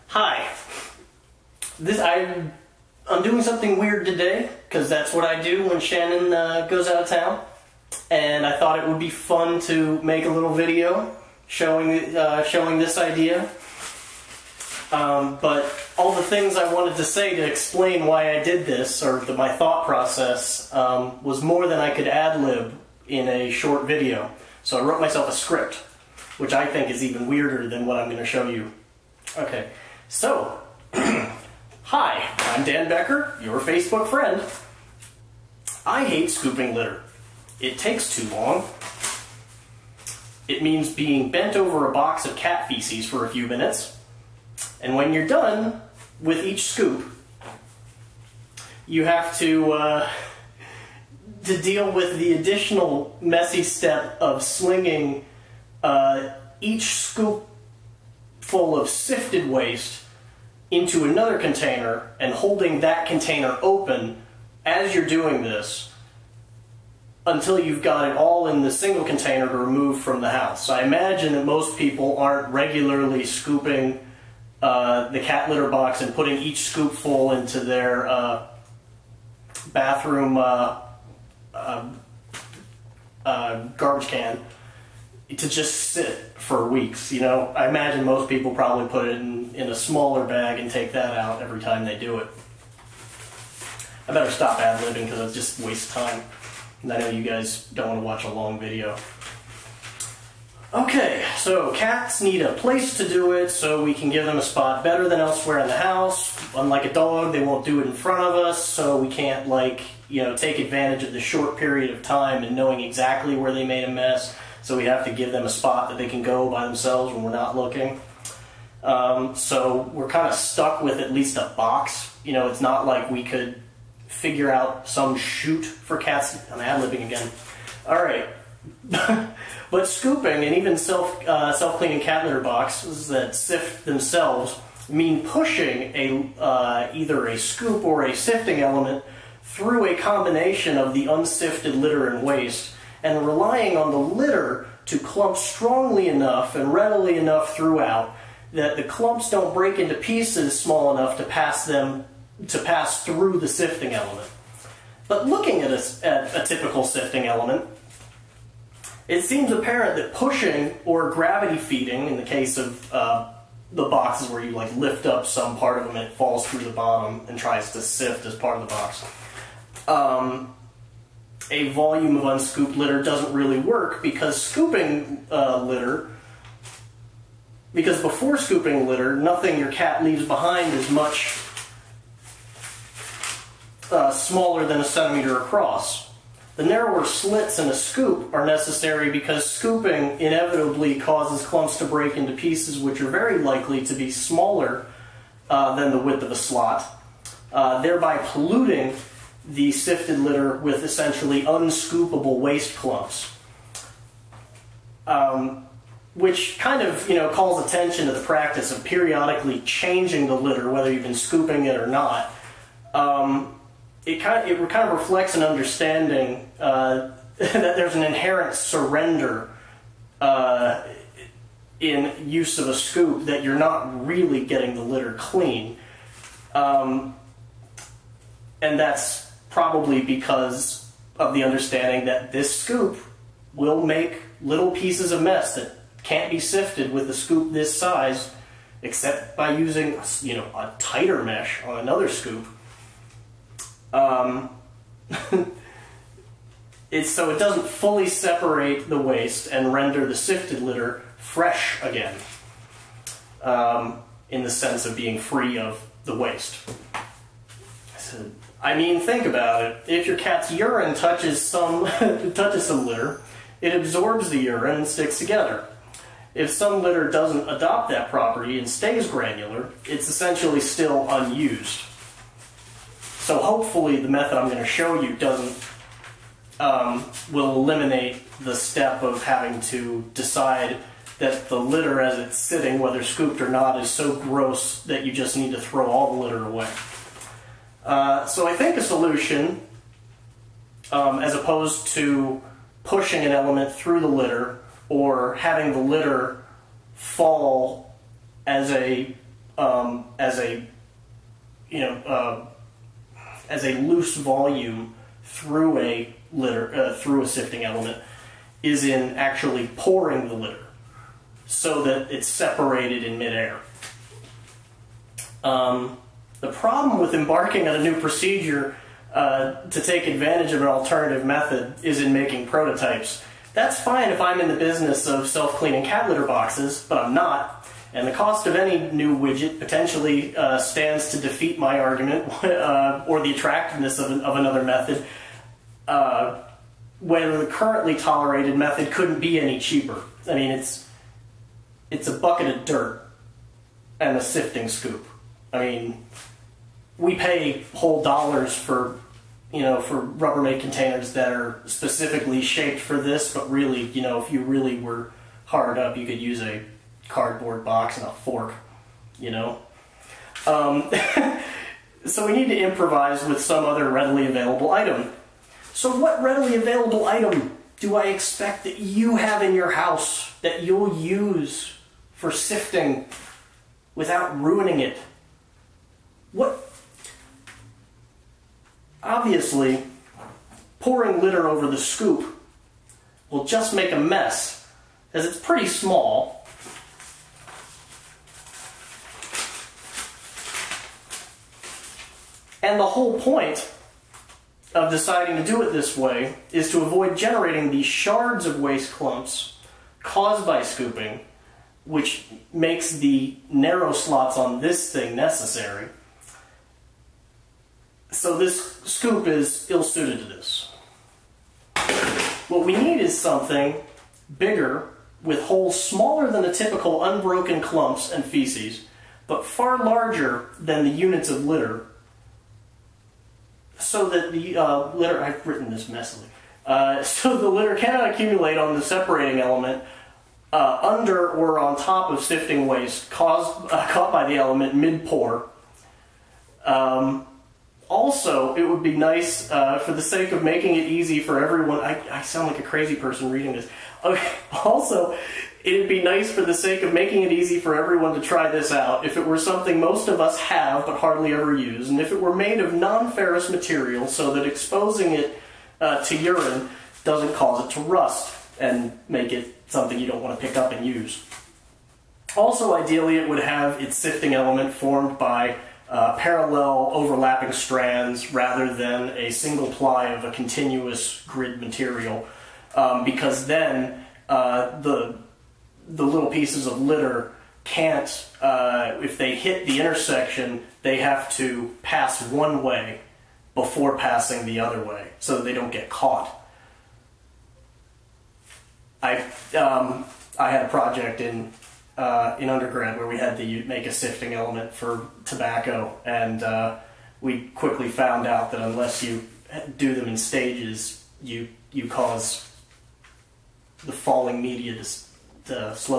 Hi. I'm doing something weird today, because that's what I do when Shannon goes out of town. And I thought it would be fun to make a little video showing this idea. But all the things I wanted to say to explain why I did this, or my thought process, was more than I could ad-lib in a short video. So I wrote myself a script, which I think is even weirder than what I'm going to show you. Okay, so, hi, I'm Dan Becker, your Facebook friend. I hate scooping litter. It takes too long. It means being bent over a box of cat feces for a few minutes. And when you're done with each scoop, you have to deal with the additional messy step of slinging each scoop full of sifted waste into another container and holding that container open as you're doing this until you've got it all in the single container to remove from the house. So I imagine that most people aren't regularly scooping the cat litter box and putting each scoopful into their bathroom garbage can to just sit for weeks. You know, I imagine most people probably put it in a smaller bag and take that out every time they do it. I better stop ad-libbing because it just wastes time. And I know you guys don't want to watch a long video. Okay, so cats need a place to do it, so we can give them a spot better than elsewhere in the house. Unlike a dog, they won't do it in front of us, so we can't, like, you know, take advantage of the short period of time and knowing exactly where they made a mess. So we have to give them a spot that they can go by themselves when we're not looking. So we're kind of stuck with at least a box. You know, it's not like we could figure out some chute for cats. I'm ad-libbing again. All right. But scooping and even self-cleaning cat litter boxes that sift themselves mean pushing either a scoop or a sifting element through a combination of the unsifted litter and waste, and relying on the litter to clump strongly enough and readily enough throughout that the clumps don't break into pieces small enough to pass through the sifting element. But looking at a typical sifting element, it seems apparent that pushing or gravity feeding, in the case of the boxes where you like lift up some part of them and it falls through the bottom and tries to sift as part of the box, a volume of unscooped litter doesn't really work because before scooping litter, nothing your cat leaves behind is much smaller than a centimeter across. The narrower slits in a scoop are necessary because scooping inevitably causes clumps to break into pieces which are very likely to be smaller than the width of a slot, thereby polluting the sifted litter with essentially unscoopable waste clumps. Which kind of, you know, calls attention to the practice of periodically changing the litter, whether you've been scooping it or not. It kind of reflects an understanding that there's an inherent surrender in use of a scoop, that you're not really getting the litter clean. And that's probably because of the understanding that this scoop will make little pieces of mess that can't be sifted with a scoop this size, except by using, you know, a tighter mesh on another scoop. So it doesn't fully separate the waste and render the sifted litter fresh again, in the sense of being free of the waste. I mean, think about it. If your cat's urine touches some litter, it absorbs the urine and sticks together. If some litter doesn't adopt that property and stays granular, it's essentially still unused. So hopefully the method I'm going to show you will eliminate the step of having to decide that the litter as it's sitting, whether scooped or not, is so gross that you just need to throw all the litter away. So I think a solution, as opposed to pushing an element through the litter or having the litter fall as a loose volume through a litter, through a sifting element, is in actually pouring the litter so that it's separated in midair. The problem with embarking on a new procedure to take advantage of an alternative method is in making prototypes. That's fine if I'm in the business of self-cleaning cat litter boxes, but I'm not. And the cost of any new widget potentially stands to defeat my argument or the attractiveness of another method, when the currently tolerated method couldn't be any cheaper. I mean, it's a bucket of dirt and a sifting scoop. I mean, we pay whole dollars for Rubbermaid containers that are specifically shaped for this, but really, if you really were hard up, you could use a cardboard box and a fork, So we need to improvise with some other readily available item. So what readily available item do I expect that you have in your house that you'll use for sifting without ruining it? Obviously, pouring litter over the scoop will just make a mess, as it's pretty small. And the whole point of deciding to do it this way is to avoid generating these shards of waste clumps caused by scooping, which makes the narrow slots on this thing necessary. So this scoop is ill-suited to this. What we need is something bigger, with holes smaller than the typical unbroken clumps and feces, but far larger than the units of litter, so that the litter, I've written this messily, so the litter cannot accumulate on the separating element under or on top of sifting waste caught by the element mid-pour. Also, it would be nice, for the sake of making it easy for everyone, I sound like a crazy person reading this. Okay. Also, it would be nice for the sake of making it easy for everyone to try this out if it were something most of us have but hardly ever use, and if it were made of non-ferrous material so that exposing it to urine doesn't cause it to rust and make it something you don't want to pick up and use. Also, ideally, it would have its sifting element formed by parallel overlapping strands rather than a single ply of a continuous grid material, because then the little pieces of litter can't, if they hit the intersection, they have to pass one way before passing the other way so that they don't get caught. I had a project in undergrad where we had to make a sifting element for tobacco, and we quickly found out that unless you do them in stages, you cause the falling media to slow